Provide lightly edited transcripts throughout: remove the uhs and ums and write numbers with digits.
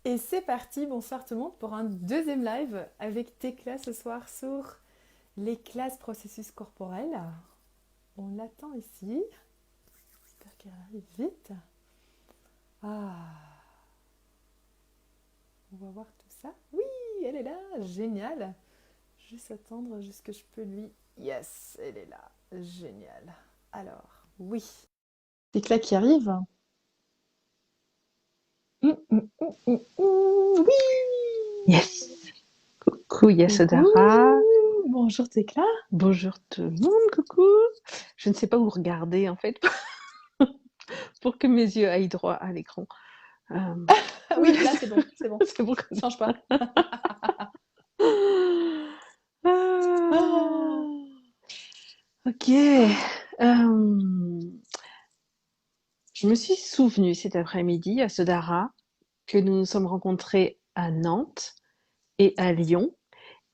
Et c'est parti, bonsoir tout le monde, pour un deuxième live avec Tekla ce soir sur les classes processus corporels. On l'attend ici. J'espère qu'elle arrive vite. Ah, on va voir tout ça. Oui, elle est là, génial. Juste attendre jusqu'à ce que je peux lui... Yes, elle est là, génial. Alors, oui. Tekla qui arrive. Oui. Yes. Coucou Coucou. Yasodhara. Bonjour Tekla. Bonjour tout le monde, coucou. Je ne sais pas où regarder en fait pour que mes yeux aillent droit à l'écran. Euh, Oui, là c'est bon, c'est bon. c'est bon comme Change pas. ça. Ah, Ah. ok. Je me suis souvenu cet après-midi, Yasodhara, que nous nous sommes rencontrés à Nantes et à Lyon,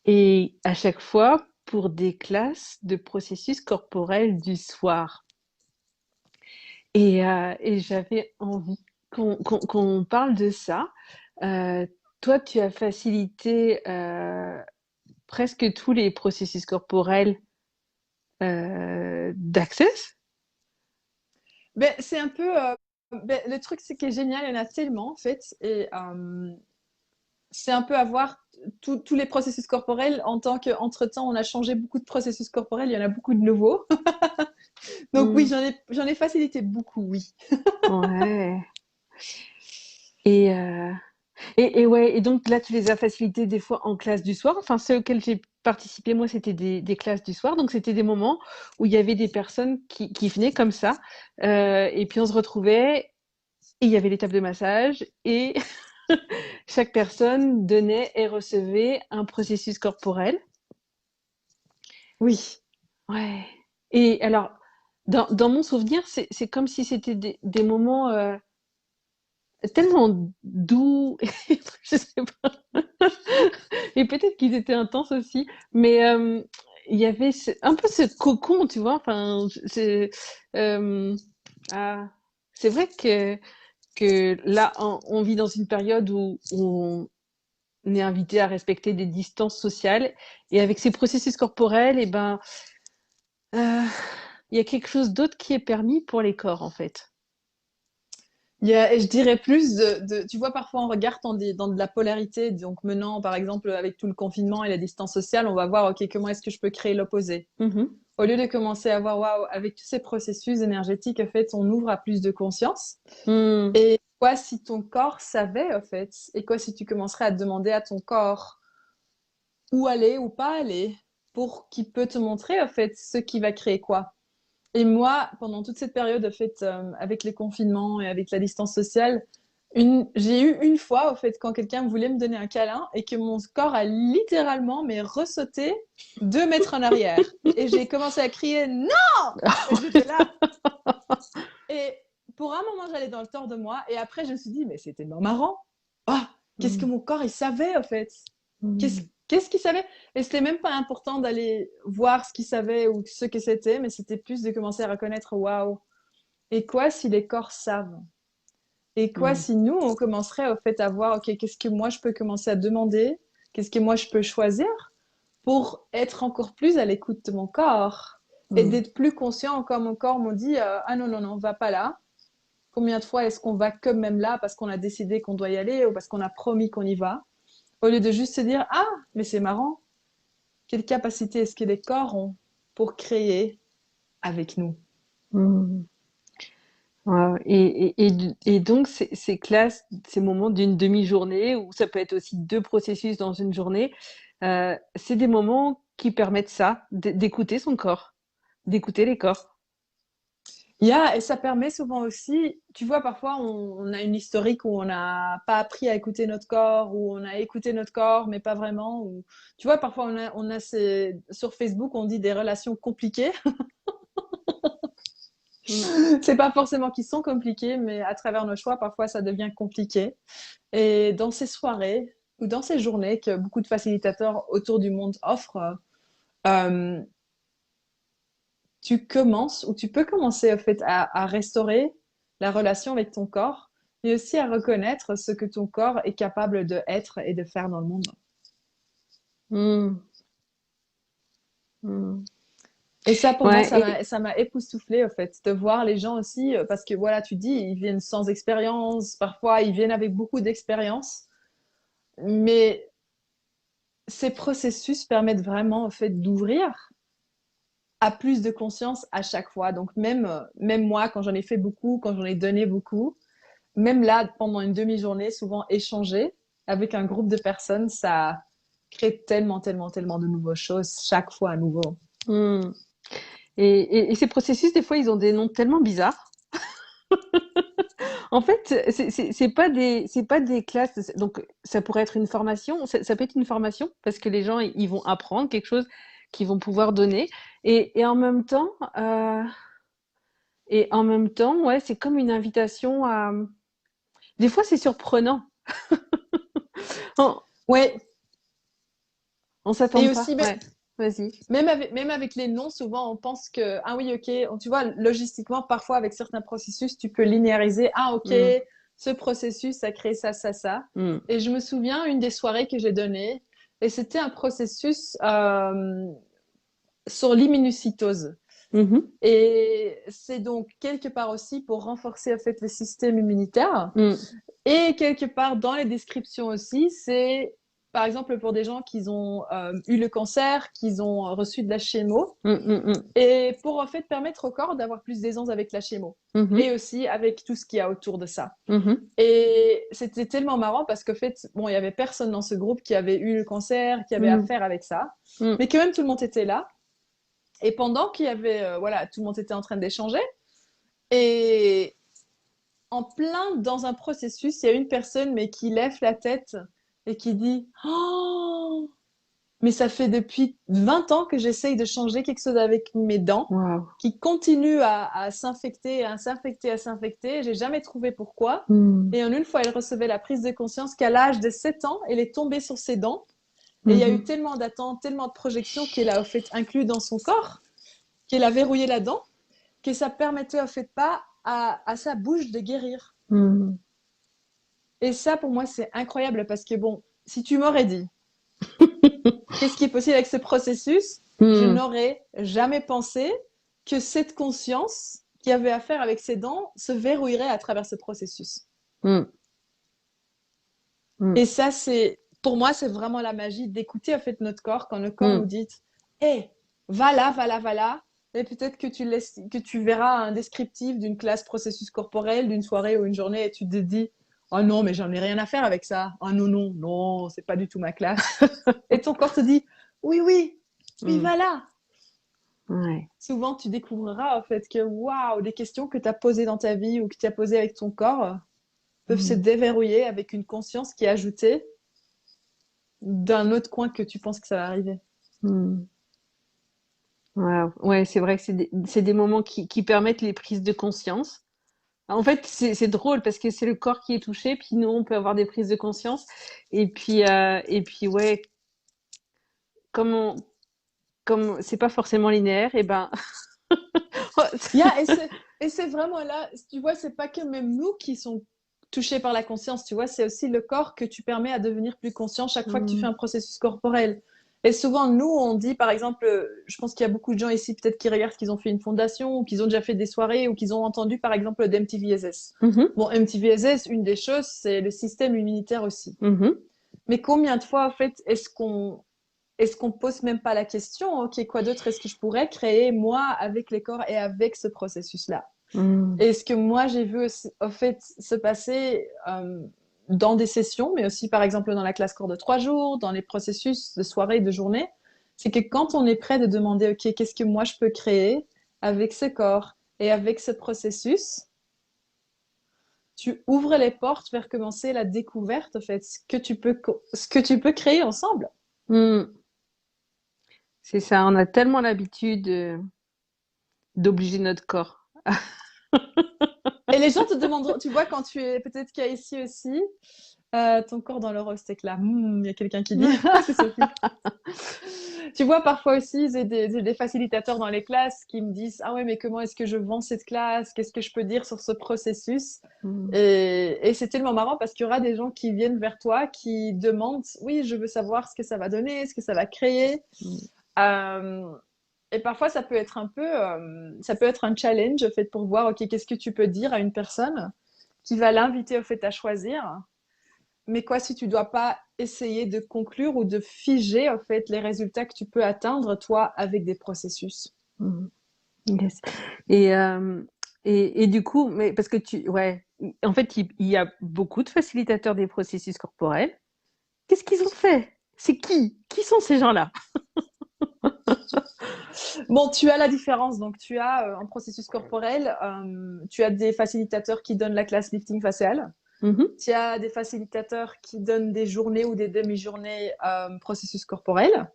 et à chaque fois pour des classes de processus corporel du soir. Et j'avais envie qu'on parle de ça. Toi, tu as facilité presque tous les processus corporels d'Access. Ben, c'est un peu. Ben, le truc, c'est qui est génial, il y en a tellement, en fait. Et c'est un peu avoir tous les processus corporels en tant qu'entre-temps, on a changé beaucoup de processus corporels, il y en a beaucoup de nouveaux. Donc, oui, Mm, j'en ai facilité beaucoup, oui. ouais. Et, euh, et ouais, et donc là, tu les as facilités des fois en classe du soir. Enfin, ceux auxquels j'ai participé, moi, c'était des classes du soir. Donc, c'était des moments où il y avait des personnes qui venaient comme ça. Et puis, on se retrouvait et il y avait l'étape de massage. Et chaque personne donnait et recevait un processus corporel. Oui. Ouais. Et alors, dans mon souvenir, c'est comme si c'était des moments tellement doux. Je sais pas. Et peut-être qu'ils étaient intenses aussi, mais il y avait un peu ce cocon, tu vois. Enfin, euh, ah, c'est vrai que là, on vit dans une période où on est invité à respecter des distances sociales, et avec ces processus corporels, et ben, euh, il y a quelque chose d'autre qui est permis pour les corps, en fait. Et je dirais plus tu vois, parfois on regarde dans de la polarité. Donc maintenant, par exemple, avec tout le confinement et la distance sociale, on va voir, OK, comment est-ce que je peux créer l'opposé? Mhm. Au lieu de commencer à voir, waouh, avec tous ces processus énergétiques, en fait, on ouvre à plus de conscience. Mm. Et quoi si ton corps savait, en fait? Et quoi si tu commencerais à demander à ton corps où aller ou pas aller pour qu'il peut te montrer, en fait, ce qui va créer quoi? Et moi, pendant toute cette période, en fait, avec les confinements et avec la distance sociale, j'ai eu une fois, en fait, quand quelqu'un voulait me donner un câlin et que mon corps a littéralement mais ressauté 2 mètres en arrière. Et j'ai commencé à crier non! Et j'étais là. Et pour un moment, j'allais dans le tort de moi. Et après, je me suis dit, mais c'est tellement marrant. Ah, qu'est-ce que Mm. mon corps, il savait, en fait? Qu'est-ce Mm. qu'est-ce qu'il savait? Et c'était même pas important d'aller voir ce qu'il savait ou ce que c'était, mais c'était plus de commencer à reconnaître, waouh. Et quoi si les corps savent? Et quoi Mm. si nous, on commencerait, au fait, à voir, OK, qu'est-ce que moi, je peux commencer à demander? Qu'est-ce que moi, je peux choisir pour être encore plus à l'écoute de mon corps? Et Mm. d'être plus conscient quand mon corps me dit, ah non, non, non, va pas là. Combien de fois est-ce qu'on va quand même là parce qu'on a décidé qu'on doit y aller ou parce qu'on a promis qu'on y va, au lieu de juste se dire, ah, mais c'est marrant, quelle capacité est-ce que les corps ont pour créer avec nous? Mm. Ouais, et donc, ces classes, ces moments d'une demi-journée, ou ça peut être aussi deux processus dans une journée, c'est des moments qui permettent ça, d'écouter son corps, d'écouter les corps. Et ça permet souvent aussi, tu vois, parfois on a une historique où on n'a pas appris à écouter notre corps, où on a écouté notre corps, mais pas vraiment. Ou, tu vois, parfois sur Facebook, on dit des relations compliquées. Mm. C'est pas forcément qu'ils sont compliqués, mais à travers nos choix, parfois ça devient compliqué. Et dans ces soirées ou dans ces journées que beaucoup de facilitateurs autour du monde offrent, euh, tu commences ou tu peux commencer en fait à restaurer la relation avec ton corps mais aussi à reconnaître ce que ton corps est capable de être et de faire dans le monde. Mm. Mm. Et ça, pour moi, Ouais, et ça m'a époustouflé, en fait, de voir les gens aussi, parce que voilà, tu dis, ils viennent sans expérience, parfois ils viennent avec beaucoup d'expérience, mais ces processus permettent vraiment, en fait, d'ouvrir à plus de conscience à chaque fois. Donc, même moi, quand j'en ai fait beaucoup, quand j'en ai donné beaucoup, même là, pendant une demi-journée, souvent échanger avec un groupe de personnes, ça crée tellement, tellement, tellement de nouvelles choses, chaque fois à nouveau. mm. Et ces processus, des fois, ils ont des noms tellement bizarres. En fait, c'est pas des classes. Donc, ça pourrait être une formation. Ça peut être une formation parce que les gens, ils vont apprendre quelque chose qu'ils vont pouvoir donner. Et en même temps, ouais, c'est comme une invitation à. Des fois, c'est surprenant. On, Ouais, on s'attend et pas. aussi, Ouais. Vas-y. même avec les noms, souvent on pense que, ah oui, ok, tu vois, logistiquement, parfois avec certains processus, tu peux linéariser, ah ok, Mm, ce processus a créé ça, ça, ça. mm, Et je me souviens, une des soirées que j'ai données, et c'était un processus sur l'immunocytose. mhm, Et c'est donc quelque part aussi pour renforcer en fait le système immunitaire. mm, Et quelque part dans les descriptions aussi, c'est par exemple pour des gens qui ont eu le cancer, qui ont reçu de la chimio, mm, mm, mm, et pour en fait permettre au corps d'avoir plus d'aisance avec la chimio, et mhm, aussi. aussi avec tout ce qu'il y a autour de ça. Mhm, Et c'était tellement marrant parce qu'en fait, bon, il y avait personne dans ce groupe qui avait eu le cancer, qui avait mm, affaire avec ça, mm, mais quand même tout le monde était là. Et pendant qu'il y avait, voilà, tout le monde était en train d'échanger, et en plein dans un processus, il y a une personne mais qui lève la tête et qui dit oh, mais ça fait depuis 20 ans que j'essaye de changer quelque chose avec mes dents, Waouh. qui continue à s'infecter, à s'infecter, à s'infecter. J'ai jamais trouvé pourquoi. Mm, Et en une fois, elle recevait la prise de conscience qu'à l'âge de 7 ans, elle est tombée sur ses dents. Et il y a eu mhm, tellement d'attentes, tellement de projections qu'elle a au fait inclus dans son corps, qu'elle a verrouillé la dent, que ça permettait au fait pas à sa bouche de guérir. mm, Et ça, pour moi, c'est incroyable parce que, bon, si tu m'aurais dit, qu'est-ce qui est possible avec ce processus, je mm, n'aurais jamais pensé que cette conscience qui avait à faire avec ses dents se verrouillerait à travers ce processus. mm, mm, Et ça, pour moi, c'est vraiment la magie d'écouter, en fait, notre corps quand le corps nous mm, dit, hé, va là, va là, va là. Et peut-être que tu verras un descriptif d'une classe processus corporel, d'une soirée ou une journée, et tu te dis, oh non, mais j'en ai rien à faire avec ça. Oh non, non, non, c'est pas du tout ma classe. Et ton corps te dit, oui, oui, oui, mm. voilà. Ouais. Souvent, tu découvriras en fait que, waouh, des questions que tu as posées dans ta vie ou que tu as posées avec ton corps peuvent se Mm, déverrouiller avec une conscience qui est ajoutée d'un autre coin que tu penses que ça va arriver. mm. Ouais, ouais, c'est vrai que c'est des moments qui permettent les prises de conscience. En fait, c'est drôle parce que c'est le corps qui est touché, puis nous, on peut avoir des prises de conscience. Et puis ouais, comme on, comme c'est pas forcément linéaire, et ben, Yeah, et c'est vraiment là, tu vois, c'est pas que même nous qui sont touchés par la conscience, tu vois, c'est aussi le corps que tu permets à devenir plus conscient chaque fois que tu fais Mm, un processus corporel. Et souvent, nous, on dit, par exemple, je pense qu'il y a beaucoup de gens ici, peut-être qui regardent qu'ils ont fait une fondation, ou qu'ils ont déjà fait des soirées, ou qu'ils ont entendu, par exemple, d'MTVSS. mhm, Bon, MTVSS, une des choses, c'est le système immunitaire aussi. mhm, Mais combien de fois, en fait, est-ce qu'on pose même pas la question, ok, quoi d'autre est-ce que je pourrais créer, moi, avec les corps et avec ce processus-là? mm, Et ce que moi, j'ai vu aussi, au fait se passer dans des sessions, mais aussi, par exemple, dans la classe cours de 3 jours, dans les processus de soirée et de journée, c'est que quand on est prêt de demander, ok, qu'est-ce que moi je peux créer avec ce corps et avec ce processus, tu ouvres les portes vers commencer la découverte, en fait, ce que tu peux créer ensemble. mm. C'est ça, on a tellement l'habitude d'obliger notre corps. Et les gens te demanderont, tu vois, quand tu es peut-être qu'il y a ici aussi, Ton corps dans le roast là. Il y a quelqu'un qui dit. C'est Sophie. Tu vois, parfois aussi, j'ai des facilitateurs dans les classes qui me disent, ah ouais, mais comment est-ce que je vends cette classe? Qu'est-ce que je peux dire sur ce processus? Mm, Et c'est tellement marrant parce qu'il y aura des gens qui viennent vers toi, qui demandent, oui, je veux savoir ce que ça va donner, ce que ça va créer. mm, Euh, et parfois, ça peut être un challenge, en fait, pour voir, OK, qu'est-ce que tu peux dire à une personne qui va l'inviter, au fait, à choisir. Mais quoi, si tu dois pas essayer de conclure ou de figer, en fait, les résultats que tu peux atteindre, toi, avec des processus. mm. Yes. Et, euh, et du coup, mais parce que ouais, en fait, il y a beaucoup de facilitateurs des processus corporels. Qu'est-ce qu'ils ont fait? C'est qui? Qui sont ces gens-là? Bon, tu as la différence. Donc, tu as un processus corporel, tu as des facilitateurs qui donnent la classe lifting facial. Mhm, Tu as des facilitateurs qui donnent des journées ou des demi-journées processus corporel.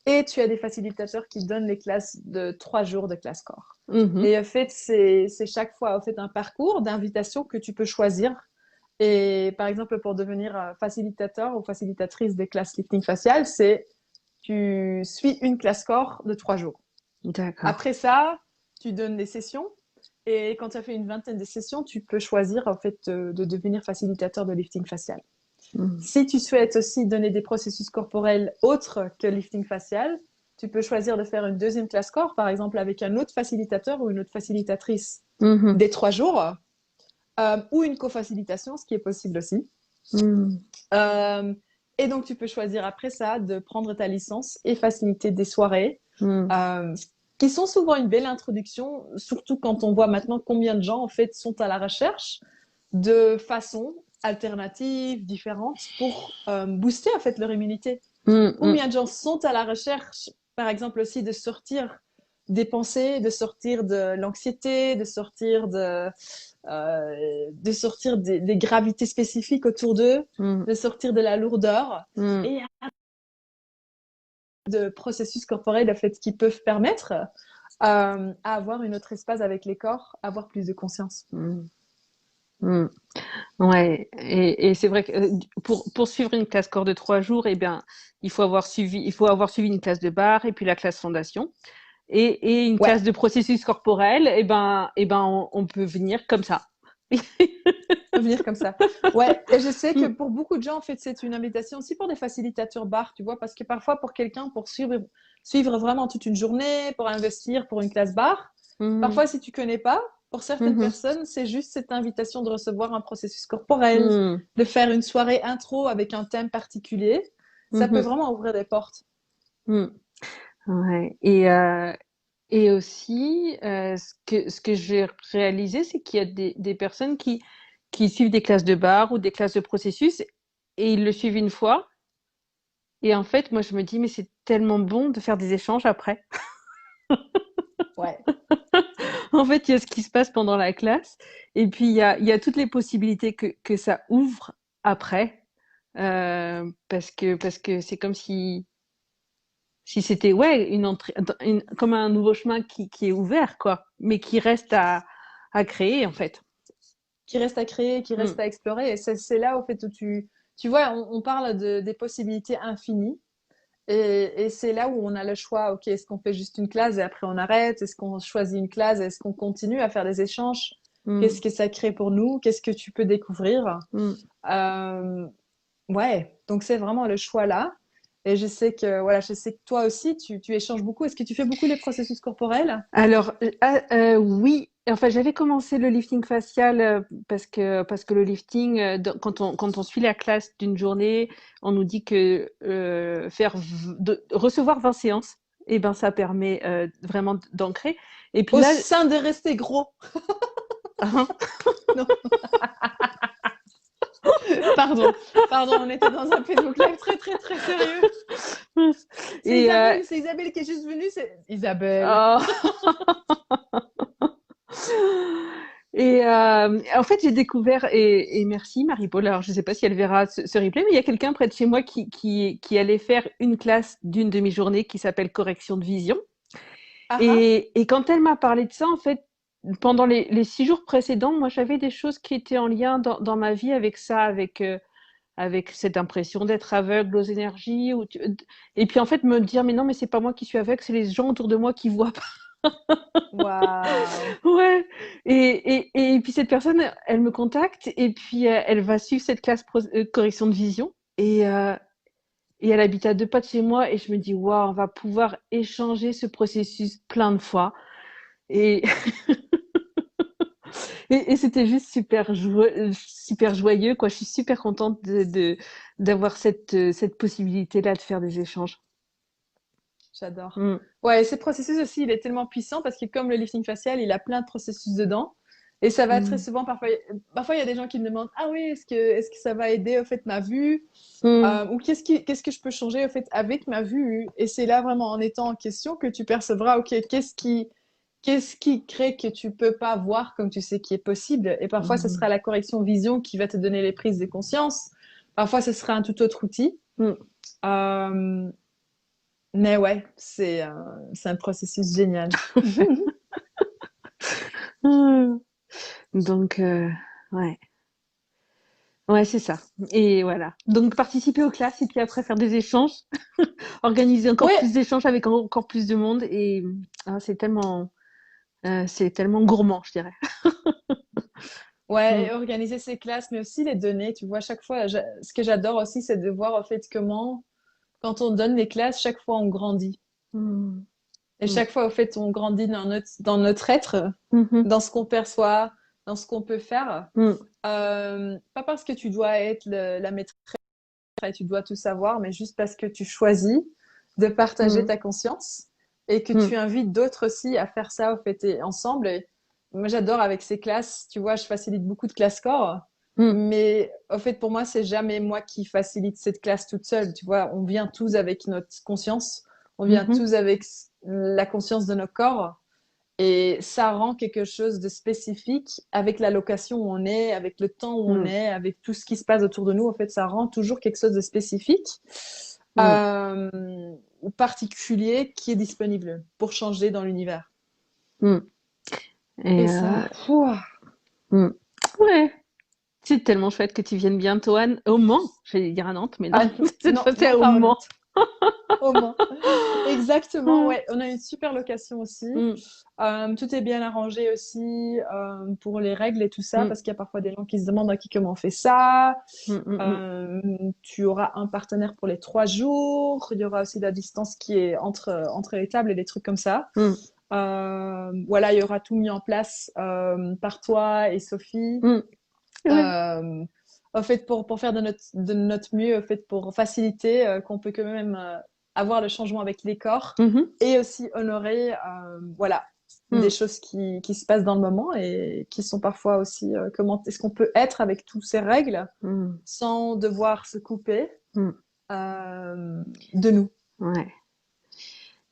Et tu as des facilitateurs qui donnent les classes de 3 jours de classe corps. mhm, Et en fait, c'est chaque fois en fait, un parcours d'invitation que tu peux choisir. Et par exemple, pour devenir facilitateur ou facilitatrice des classes lifting facial, c'est tu suis une classe corps de 3 jours. d'accord. Après ça, tu donnes des sessions. Et quand tu as fait une vingtaine de sessions, tu peux choisir en fait de devenir facilitateur de lifting facial. Mhm, Si tu souhaites aussi donner des processus corporels autres que lifting facial, tu peux choisir de faire une deuxième classe corps, par exemple avec un autre facilitateur ou une autre facilitatrice mhm, des 3 jours, ou une co-facilitation, ce qui est possible aussi. mhm, Euh, et donc, tu peux choisir après ça de prendre ta licence et faciliter des soirées, mhm, euh, qui sont souvent une belle introduction, surtout quand on voit maintenant combien de gens en fait sont à la recherche de façons alternatives, différentes pour booster en fait leur immunité. mhm, Combien de gens sont à la recherche, par exemple aussi de sortir des pensées, de sortir de l'anxiété, de sortir des gravités spécifiques autour d'eux, mhm, de sortir de la lourdeur mhm, et de processus corporels en fait qui peuvent permettre à avoir une autre espace avec les corps, avoir plus de conscience. mhm, mhm. Ouais, et c'est vrai que pour suivre une classe corps de 3 jours, eh bien, il faut avoir suivi une classe de barre et puis la classe fondation. Et une Ouais, classe de processus corporel, on peut venir comme ça. venir comme ça. Ouais, et je sais que pour beaucoup de gens, en fait, c'est une invitation aussi pour des facilitateurs bar, tu vois, parce que parfois, pour quelqu'un, suivre vraiment toute une journée, pour investir pour une classe bar, Mhm, parfois, si tu connais pas, pour certaines mhm, personnes, c'est juste cette invitation de recevoir un processus corporel, mhm, de faire une soirée intro avec un thème particulier. Ça peut mhm, vraiment ouvrir des portes. mhm. Ouais. Et aussi, ce que j'ai réalisé, c'est qu'il y a des personnes qui suivent des classes de bar ou des classes de processus et ils le suivent une fois. Et en fait, moi, je me dis, mais c'est tellement bon de faire des échanges après. Ouais. En fait, il y a ce qui se passe pendant la classe, et puis il y a toutes les possibilités que ça ouvre après, parce que c'est comme si c'était ouais une entrée, comme un nouveau chemin qui est ouvert, quoi, mais qui reste à créer en fait. Qui reste à créer, qui reste Mm, à explorer. Et c'est là, au fait, où tu vois, on parle des possibilités infinies. Et c'est là où on a le choix. OK, est-ce qu'on fait juste une classe et après on arrête? Est-ce qu'on choisit une classe? Est-ce qu'on continue à faire des échanges? Qu'est-ce mm, que ça crée pour nous? Qu'est-ce que tu peux découvrir? mm. Euh, ouais, donc c'est vraiment le choix là. Et je sais que, voilà, je sais que toi aussi, tu échanges beaucoup. Est-ce que tu fais beaucoup les processus corporels? Alors, oui, enfin, j'avais commencé le lifting facial parce que le lifting, quand on suit la classe d'une journée, on nous dit que recevoir 20 séances, et ben, ça permet vraiment d'ancrer. Et puis Au là, sein de rester gros. Non, pardon. Pardon, on était dans un Facebook Live très, très, très sérieux. et C'est Isabelle qui est juste venue. C'est Isabelle. oh. Et en fait, j'ai découvert, et merci Marie-Paul, alors je ne sais pas si elle verra ce replay, mais il y a quelqu'un près de chez moi qui allait faire une classe d'une demi-journée qui s'appelle correction de vision. Ah ah. Et quand elle m'a parlé de ça, en fait, pendant les 6 jours précédents, moi j'avais des choses qui étaient en lien dans ma vie avec ça, avec avec cette impression d'être aveugle aux énergies. Et puis en fait, me dire, mais non, mais c'est pas moi qui suis aveugle, c'est les gens autour de moi qui voient pas. Waouh. Ouais. Et puis cette personne, elle me contacte et puis elle va suivre cette classe correction de vision. Et elle habite à 2 pas de chez moi et je me dis, waouh, on va pouvoir échanger ce processus plein de fois. Et, et c'était juste super joyeux, quoi. Je suis super contente d'avoir cette possibilité-là de faire des échanges. J'adore. Mm. Ouais, et ce processus aussi, il est tellement puissant parce que comme le lifting facial, il a plein de processus dedans. Et ça va très Mm. souvent, parfois il y a des gens qui me demandent, ah oui, est-ce que ça va aider au fait ma vue? Mm. Ou qu'est-ce que je peux changer au fait avec ma vue? Et c'est là vraiment en étant en question que tu percevras, ok, qu'est-ce qui crée que tu peux pas voir comme tu sais qui est possible? Et parfois, ce Mm. sera la correction vision qui va te donner les prises de conscience. Parfois, ce sera un tout autre outil. Mm. Euh, mais ouais, c'est un processus génial. Mm. Donc, ouais. Ouais, c'est ça. Et voilà. Donc, participer aux classes et puis après faire des échanges, organiser encore Ouais, plus d'échanges avec encore plus de monde. Et c'est tellement gourmand, je dirais. ouais, Mm. et organiser ces classes, mais aussi les donner. Tu vois, chaque fois, ce que j'adore aussi, c'est de voir en fait comment, quand on donne les classes, chaque fois on grandit. Mm. Et Mm. chaque fois, au fait, on grandit dans notre être, Mhm. dans ce qu'on perçoit, dans ce qu'on peut faire. Mm. Pas parce que tu dois être la maîtresse et tu dois tout savoir, mais juste parce que tu choisis de partager Mm. ta conscience et que Mm. tu invites d'autres aussi à faire ça, au fait, et ensemble. Et moi, j'adore avec ces classes, tu vois, je facilite beaucoup de classes corps, Mm. mais au fait, pour moi, c'est jamais moi qui facilite cette classe toute seule. Tu vois, on vient tous avec notre conscience, on vient Mhm. tous avec la conscience de nos corps. Et ça rend quelque chose de spécifique avec la location où on est, avec le temps où on Mm. est, avec tout ce qui se passe autour de nous. En fait, ça rend toujours quelque chose de spécifique Mm. ou particulier qui est disponible pour changer dans l'univers. Mm. Et Et ça, ouah. mm. Ouais. C'est tellement chouette que tu viennes bientôt au Mans. J'allais dire à Nantes, mais non, Ah, cette non, fois c'est non, au pas Mans. honnête. Au moins. Exactement, Mm. ouais. On a une super location aussi. Mm. Tout est bien arrangé aussi pour les règles et tout ça, Mm. parce qu'il y a parfois des gens qui se demandent à qui comment on fait ça. Mm. Mm. Tu auras un partenaire pour les 3 jours. Il y aura aussi la distance qui est entre les tables et des trucs comme ça. Mm. Voilà, il y aura tout mis en place par toi et Sophie. Mm. Ouais. Euh, Au fait, pour faire de notre mieux, au fait, pour faciliter qu'on peut quand même avoir le changement avec les corps Mhm. et aussi honorer voilà, des Mm. choses qui se passent dans le moment et qui sont parfois aussi comment est-ce qu'on peut être avec toutes ces règles Mm. sans devoir se couper Mm. de nous. Ouais.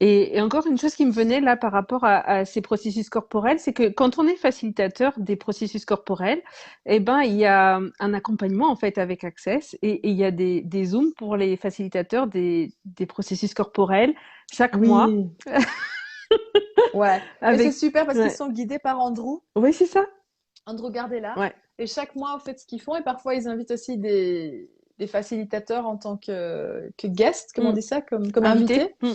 Et encore une chose qui me venait là par rapport à ces processus corporels, c'est que quand on est facilitateur des processus corporels, eh ben, il y a un accompagnement en fait avec Access et il y a des Zooms pour les facilitateurs des processus corporels chaque mois Oui, ouais. Et c'est avec... super parce qu'ils Ouais, sont guidés par ouais c'est ça. Andrew Gardella. Ouais. Et chaque mois, en fait, ce qu'ils font, et parfois ils invitent aussi des facilitateurs en tant que guest, comment on Mm. dit ça, comme Invité. invité. Mm.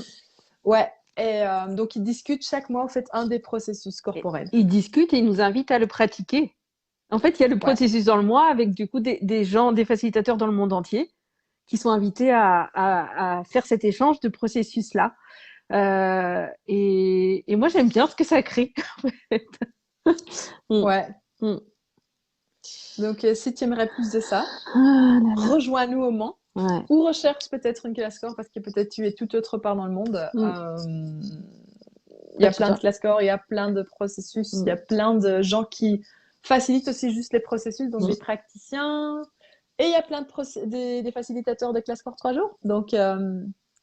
Ouais. Et donc ils discutent chaque mois, en fait, un des processus Et corporels. ils discutent et ils nous invitent à le pratiquer. En fait, il y a le Ouais. processus dans le mois avec du coup des gens, des facilitateurs dans le monde entier qui sont invités à faire cet échange de processus-là. Et moi, j'aime bien ce que ça crée. En fait. Mm, Ouais. mm. Donc si tu aimerais plus de ça, Ah là là. rejoins-nous au Mans Ouais. ou recherche peut-être une classe corps parce que peut-être tu es tout autre part dans le monde. Mm. Il y Bah, a tu plein de dois. classes corps, il y a plein de processus, il y Mm, a plein de gens qui facilitent aussi juste les processus, donc mm, des praticiens. Et il y a plein des facilitateurs de classe corps 3 jours. Donc,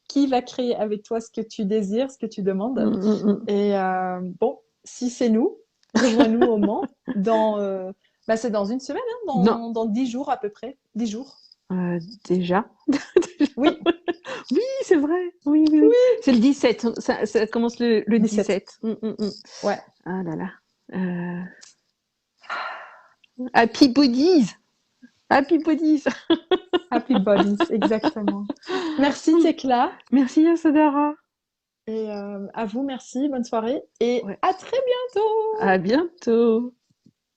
qui va créer avec toi ce que tu désires, ce que tu demandes. mm, mm, mm. Et bon, si c'est nous, rejoins-nous au Mans c'est dans une semaine, hein, Non, dans 10 jours à peu près. 10 jours. déjà. Oui, Oui, c'est vrai. Oui, oui, oui. C'est le 17. Ça commence le 17. 17. Mm, mm, mm. Ouais. Ah là là. Euh, Happy Bodies. Happy Bodies. Happy bodies, exactement. Merci Tekla. Merci Yasadara. Et à vous, merci. Bonne soirée. Et Ouais. à très bientôt. À bientôt.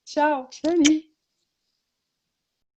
Ciao. Salut.